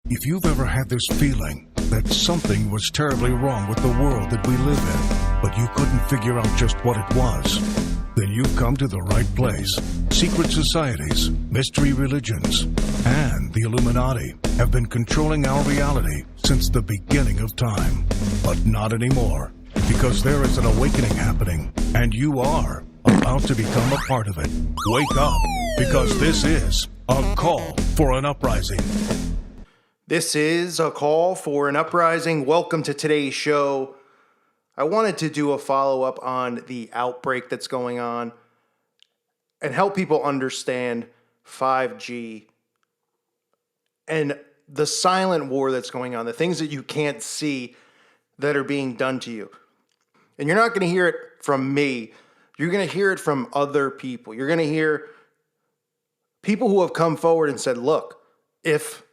If you've ever had this feeling that something was terribly wrong with the world that we live in, but you couldn't figure out just what it was, then you've come to the right place. Secret societies, mystery religions, and the Illuminati have been controlling our reality since the beginning of time. But not anymore, because there is an awakening happening, and you are about to become a part of it. Wake up, because this is a call for an uprising. This is a call for an uprising. Welcome to today's show. I wanted to do a follow-up on the outbreak that's going on and help people understand 5G and the silent war that's going on, the things that you can't see that are being done to you. And you're not going to hear it from me. You're going to hear it from other people. You're going to hear people who have come forward and said, look, if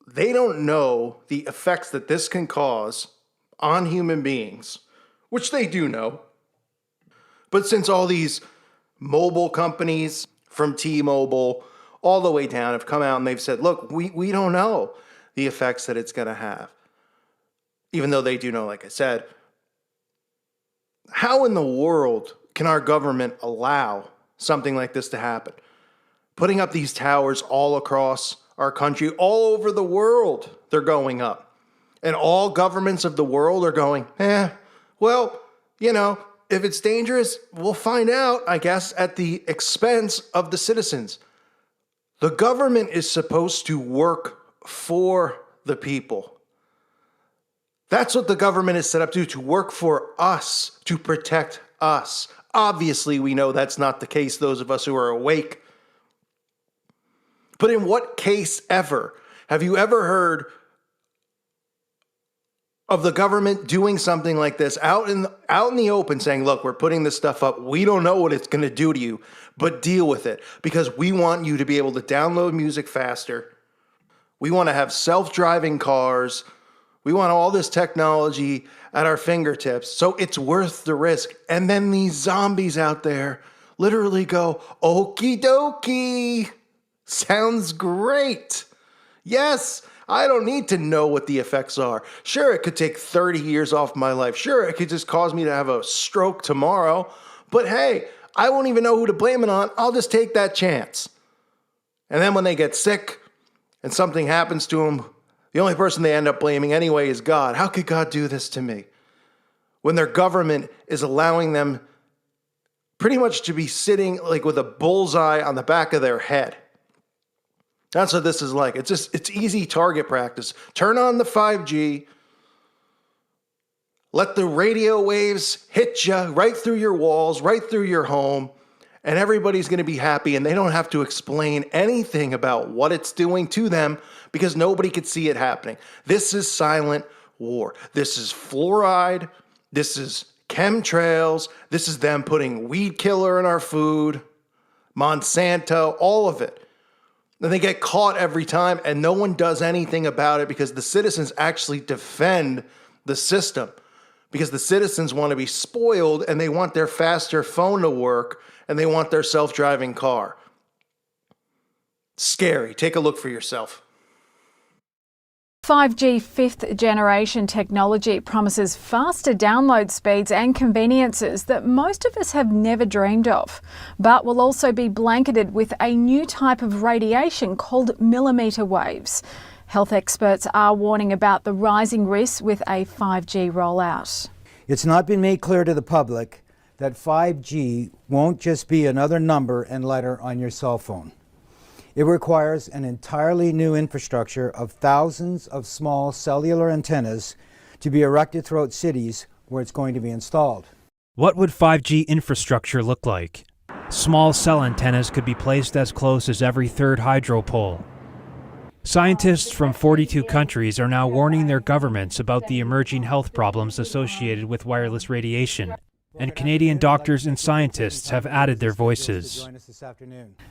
they don't know the effects that this can cause on human beings, which they do know. But since all these mobile companies from T-Mobile all the way down have come out and they've said, look, we don't know the effects that it's going to have. Even though they do know, like I said, how in the world can our government allow something like this to happen? Putting up these towers all across our country, all over the world, they're going up. And all governments of the world are going, well, if it's dangerous, we'll find out, I guess, at the expense of the citizens. The government is supposed to work for the people. That's what the government is set up to work for us, to protect us. Obviously, we know that's not the case, those of us who are awake. But in what case ever have you ever heard of the government doing something like this out in the open saying, look, we're putting this stuff up. We don't know what it's going to do to you, but deal with it because we want you to be able to download music faster. We want to have self-driving cars. We want all this technology at our fingertips. So it's worth the risk. And then these zombies out there literally go, okie dokie. Sounds great. Yes, I don't need to know what the effects are. Sure, it could take 30 years off my life. Sure, it could just cause me to have a stroke tomorrow. But hey, I won't even know who to blame it on. I'll just take that chance. And then when they get sick and something happens to them, the only person they end up blaming anyway is God. How could God do this to me? When their government is allowing them pretty much to be sitting like with a bullseye on the back of their head. That's what this is like. It's easy target practice. Turn on the 5G. Let the radio waves hit you right through your walls, right through your home, and everybody's going to be happy, and they don't have to explain anything about what it's doing to them because nobody could see it happening. This is silent war. This is fluoride. This is chemtrails. This is them putting weed killer in our food, Monsanto, all of it. And they get caught every time, and no one does anything about it because the citizens actually defend the system because the citizens want to be spoiled and they want their faster phone to work and they want their self-driving car. Scary. Take a look for yourself. 5G fifth generation technology promises faster download speeds and conveniences that most of us have never dreamed of, but will also be blanketed with a new type of radiation called millimetre waves. Health experts are warning about the rising risks with a 5G rollout. It's not been made clear to the public that 5G won't just be another number and letter on your cell phone. It requires an entirely new infrastructure of thousands of small cellular antennas to be erected throughout cities where it's going to be installed. What would 5G infrastructure look like? Small cell antennas could be placed as close as every third hydro pole. Scientists from 42 countries are now warning their governments about the emerging health problems associated with wireless radiation. And Canadian doctors and scientists have added their voices.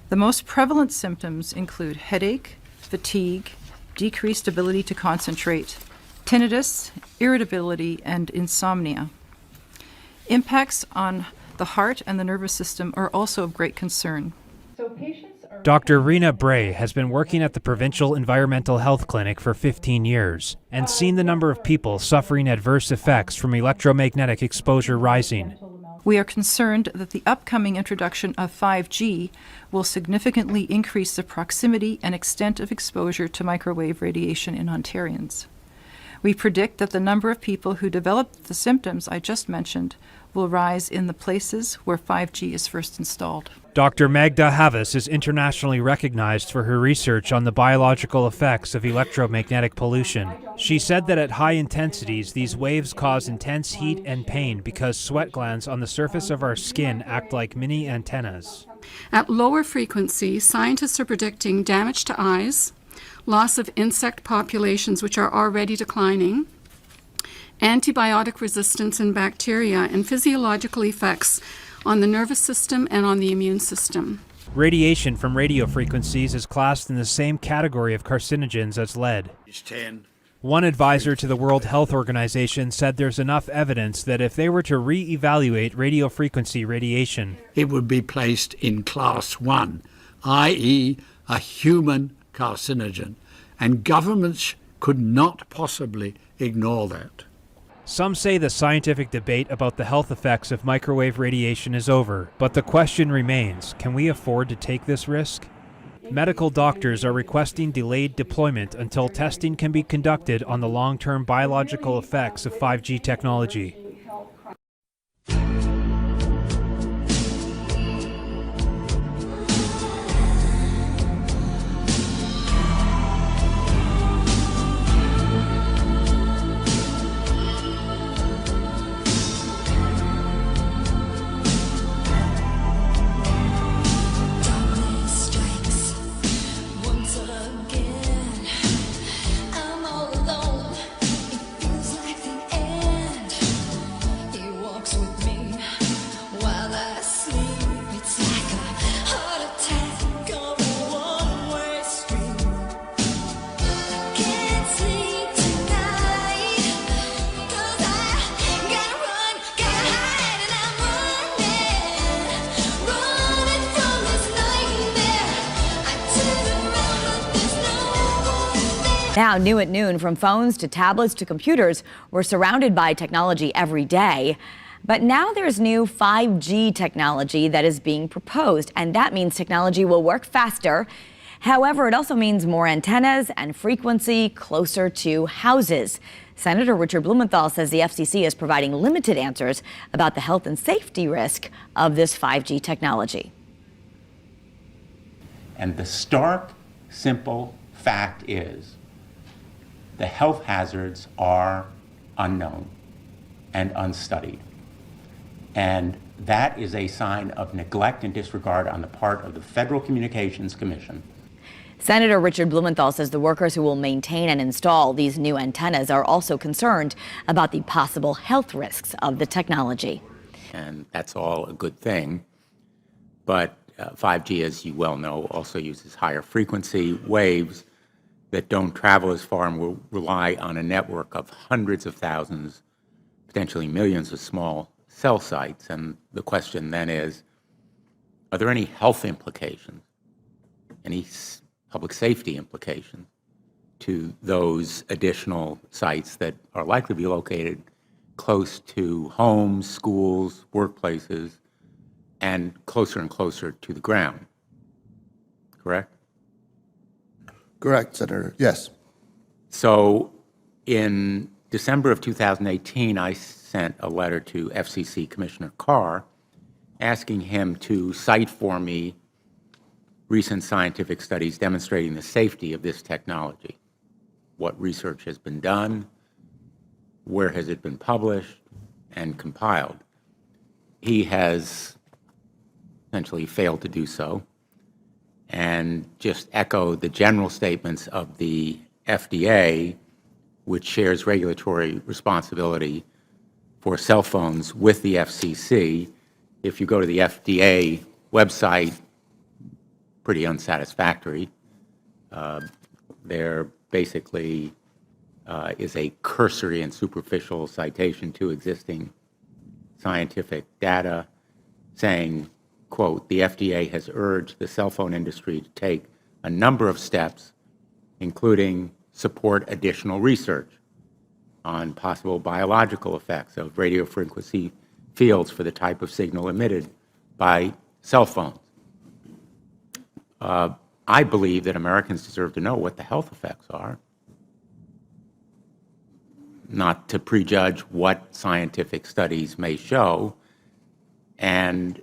The most prevalent symptoms include headache, fatigue, decreased ability to concentrate, tinnitus, irritability, and insomnia. Impacts on the heart and the nervous system are also of great concern. So patients Dr. Rena Bray has been working at the Provincial Environmental Health Clinic for 15 years and seen the number of people suffering adverse effects from electromagnetic exposure rising. We are concerned that the upcoming introduction of 5G will significantly increase the proximity and extent of exposure to microwave radiation in Ontarians. We predict that the number of people who develop the symptoms I just mentioned will rise in the places where 5G is first installed. Dr. Magda Havas is internationally recognized for her research on the biological effects of electromagnetic pollution. She said that at high intensities, these waves cause intense heat and pain because sweat glands on the surface of our skin act like mini antennas. At lower frequencies, scientists are predicting damage to eyes, loss of insect populations which are already declining, antibiotic resistance in bacteria, and physiological effects on the nervous system and on the immune system. Radiation from radio frequencies is classed in the same category of carcinogens as lead. One advisor to the World Health Organization said there's enough evidence that if they were to re-evaluate radio frequency radiation, it would be placed in class 1, i.e. a human carcinogen, and governments could not possibly ignore that. Some say the scientific debate about the health effects of microwave radiation is over, but the question remains, can we afford to take this risk? Medical doctors are requesting delayed deployment until testing can be conducted on the long-term biological effects of 5G technology. Now, new at noon, from phones to tablets to computers, we're surrounded by technology every day. But now there's new 5G technology that is being proposed, and that means technology will work faster. However, it also means more antennas and frequency closer to houses. Senator Richard Blumenthal says the FCC is providing limited answers about the health and safety risk of this 5G technology. And the stark, simple fact is the health hazards are unknown and unstudied. And that is a sign of neglect and disregard on the part of the Federal Communications Commission. Senator Richard Blumenthal says the workers who will maintain and install these new antennas are also concerned about the possible health risks of the technology. And that's all a good thing. But 5G, as you well know, also uses higher frequency waves that don't travel as far and will rely on a network of hundreds of thousands, potentially millions of small cell sites. And the question then is, are there any health implications, any public safety implications to those additional sites that are likely to be located close to homes, schools, workplaces, and closer to the ground? Correct? Correct, Senator. Yes. So in December of 2018, I sent a letter to FCC Commissioner Carr asking him to cite for me recent scientific studies demonstrating the safety of this technology. What research has been done, where has it been published and compiled. He has essentially failed to do so, and just echo the general statements of the FDA, which shares regulatory responsibility for cell phones with the FCC. If you go to the FDA website, pretty unsatisfactory. There basically is a cursory and superficial citation to existing scientific data saying quote, the FDA has urged the cell phone industry to take a number of steps, including support additional research on possible biological effects of radio frequency fields for the type of signal emitted by cell phones. I believe that Americans deserve to know what the health effects are, not to prejudge what scientific studies may show, and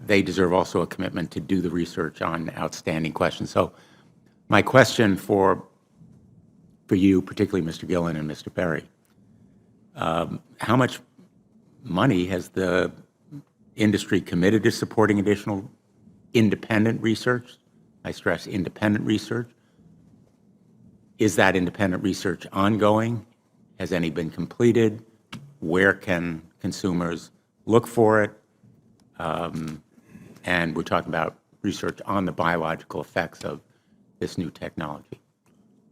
they deserve also a commitment to do the research on outstanding questions. So my question for you, particularly Mr. Gillen and Mr. Perry, how much money has the industry committed to supporting additional independent research? I stress independent research. Is that independent research ongoing? Has any been completed? Where can consumers look for it? And we're talking about research on the biological effects of this new technology.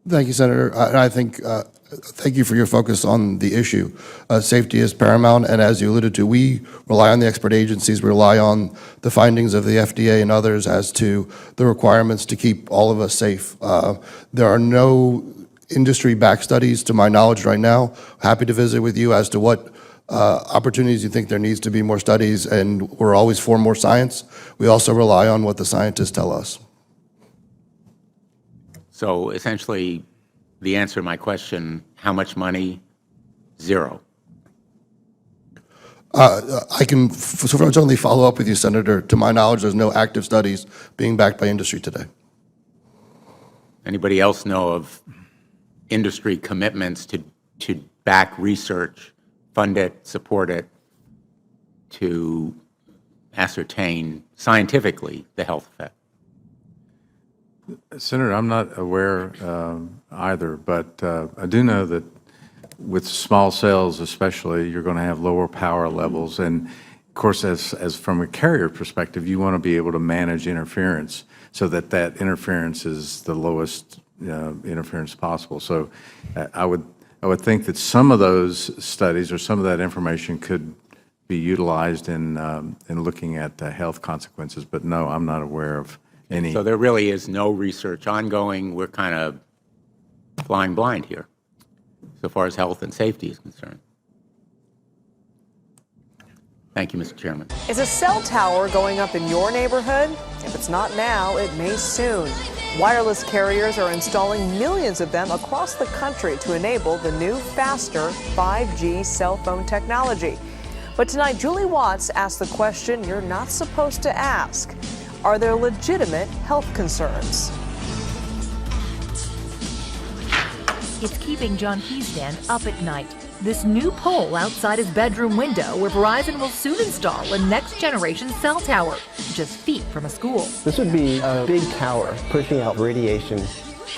Thank you, Senator. I think, thank you for your focus on the issue. Safety is paramount, and as you alluded to, we rely on the expert agencies, we rely on the findings of the FDA and others as to the requirements to keep all of us safe. There are no industry-backed studies, to my knowledge right now. Happy to visit with you as to what opportunities you think there needs to be more studies, and we're always for more science. We also rely on what the scientists tell us. So essentially, the answer to my question, how much money? Zero. I can certainly follow up with you, Senator. To my knowledge, there's no active studies being backed by industry today. Anybody else know of industry commitments to back research, fund it, support it, to ascertain scientifically the health effect? Senator, I'm not aware either, but I do know that with small cells especially, you're going to have lower power levels. And of course, as from a carrier perspective, you want to be able to manage interference so that that interference is the lowest interference possible. So I would think that some of those studies or some of that information could be utilized in looking at the health consequences. But no, I'm not aware of any. So there really is no research ongoing. We're kind of flying blind here, so far as health and safety is concerned. Thank you, Mr. Chairman. Is a cell tower going up in your neighborhood? If it's not now, it may soon. Wireless carriers are installing millions of them across the country to enable the new, faster 5G cell phone technology. But tonight, Julie Watts asked the question you're not supposed to ask. Are there legitimate health concerns? It's keeping John Heasstand up at night. This new pole outside his bedroom window where Verizon will soon install a next-generation cell tower, just feet from a school. This would be a big tower pushing out radiation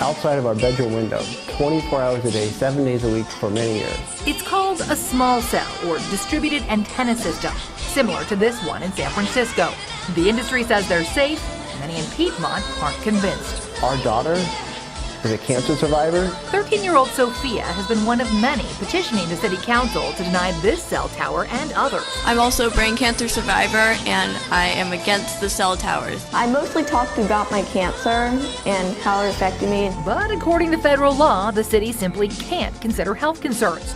outside of our bedroom window, 24 hours a day, 7 days a week for many years. It's called a small cell or distributed antenna system, similar to this one in San Francisco. The industry says they're safe. Many in Piedmont aren't convinced. Our daughter is a cancer survivor. 13-year-old Sophia has been one of many petitioning the city council to deny this cell tower and others. I'm also a brain cancer survivor, and I am against the cell towers. I mostly talked about my cancer and how it affected me. But according to federal law, the city simply can't consider health concerns.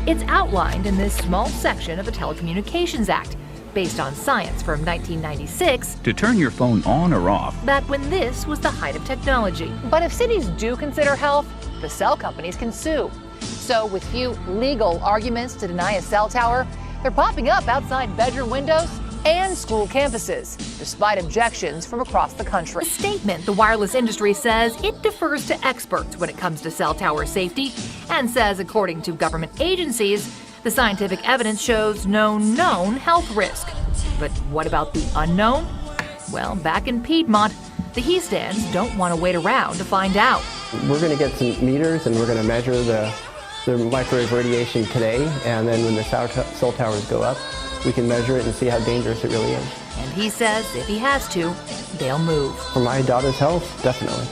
It's outlined in this small section of the Telecommunications Act, based on science from 1996. To turn your phone on or off. Back when this was the height of technology. But if cities do consider health, the cell companies can sue. So with few legal arguments to deny a cell tower, they're popping up outside bedroom windows and school campuses, despite objections from across the country. A statement the wireless industry says it defers to experts when it comes to cell tower safety, and says according to government agencies, the scientific evidence shows no known health risk. But what about the unknown? Well, back in Piedmont, the Heastands don't want to wait around to find out. We're going to get some meters and we're going to measure the microwave radiation today, and then when the cell towers go up, we can measure it and see how dangerous it really is. And he says if he has to, they'll move. For my daughter's health, definitely.